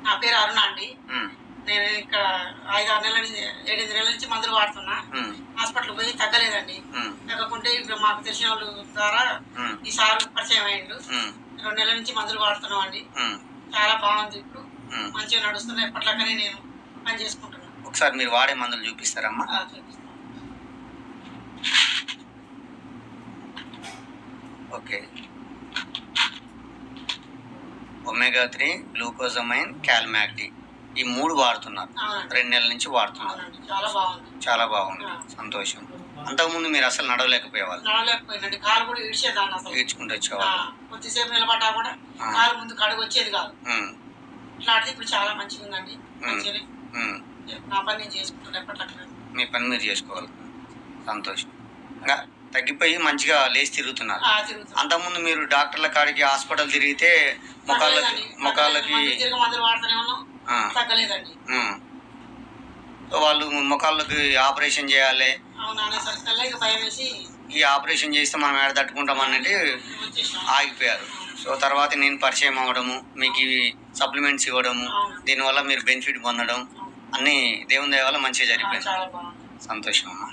నా పేరు అరుణ అండి. నేను ఇక్కడ 5-6 నెలల నుంచి 7-8 నెలల నుంచి మందులు వాడుతున్నా. హాస్పిటల్ పోయి తగ్గలేదండి. తగ్గకుంటే ఇప్పుడు మాకు తెలిసిన వాళ్ళ ద్వారా ఈ సార్ పరిచయం అయ్యిండు. 2 నెలల నుంచి మందులు వాడుతున్నాం అండి. చాలా బాగుంది. ఇప్పుడు మంచిగా నడుస్తున్నాయి. ఎప్పటిలాగానే నేను పని చేసుకుంటున్నాను. ఒకసారి మీరు వాడే మందులు చూపిస్తారమ్మా? చూపిస్తాను. ఓకే. ఒమేగా 3, గ్లూకోజమైన్, క్యాల్మాక్డి ఈ 3 వాడుతున్నారు. 2 నెలల నుంచి వాడుతున్నారు. చాలా బాగుంది. సంతోషం. అంతకుముందు మీరు అసలు నడవలేకపోయేవాళ్ళు? నడవలేకపోయిందండి. కాలు కూడా ఈడ్చేదాన్ని. అసలు ఈడ్చుకుంటూ వచ్చేవాళ్ళు. కొద్దిసేపు నిలబడ్డా కూడా కాలు ముందు కడుగు వచ్చేది కాదు. ఇట్లాంటిది ఇప్పుడు చాలా మంచిగా ఉందండి. నా పని నేను చేసుకుంటున్నా. ఎప్పటికట్లా మీ పని మీరు చేసుకోవాలి. సంతోషం. తగ్గిపోయి మంచిగా లేచి తిరుగుతున్నారు. అంతకుముందు మీరు డాక్టర్ల కాడికి హాస్పిటల్ తిరిగితే ముఖాలకి వాళ్ళు ముఖాలకి ఆపరేషన్ చేయాలి. ఈ ఆపరేషన్ చేస్తే మనం ఏడ తట్టుకుంటాం అన్నట్టు ఆగిపోయారు. సో తర్వాత నేను పరిచయం అవ్వడము, మీకు ఇవి సప్లిమెంట్స్ ఇవ్వడము, దీనివల్ల మీరు బెనిఫిట్ పొందడం అన్నీ దేవుని దయ వల్ల మంచిగా జరిగిపోయింది. సంతోషం అమ్మా.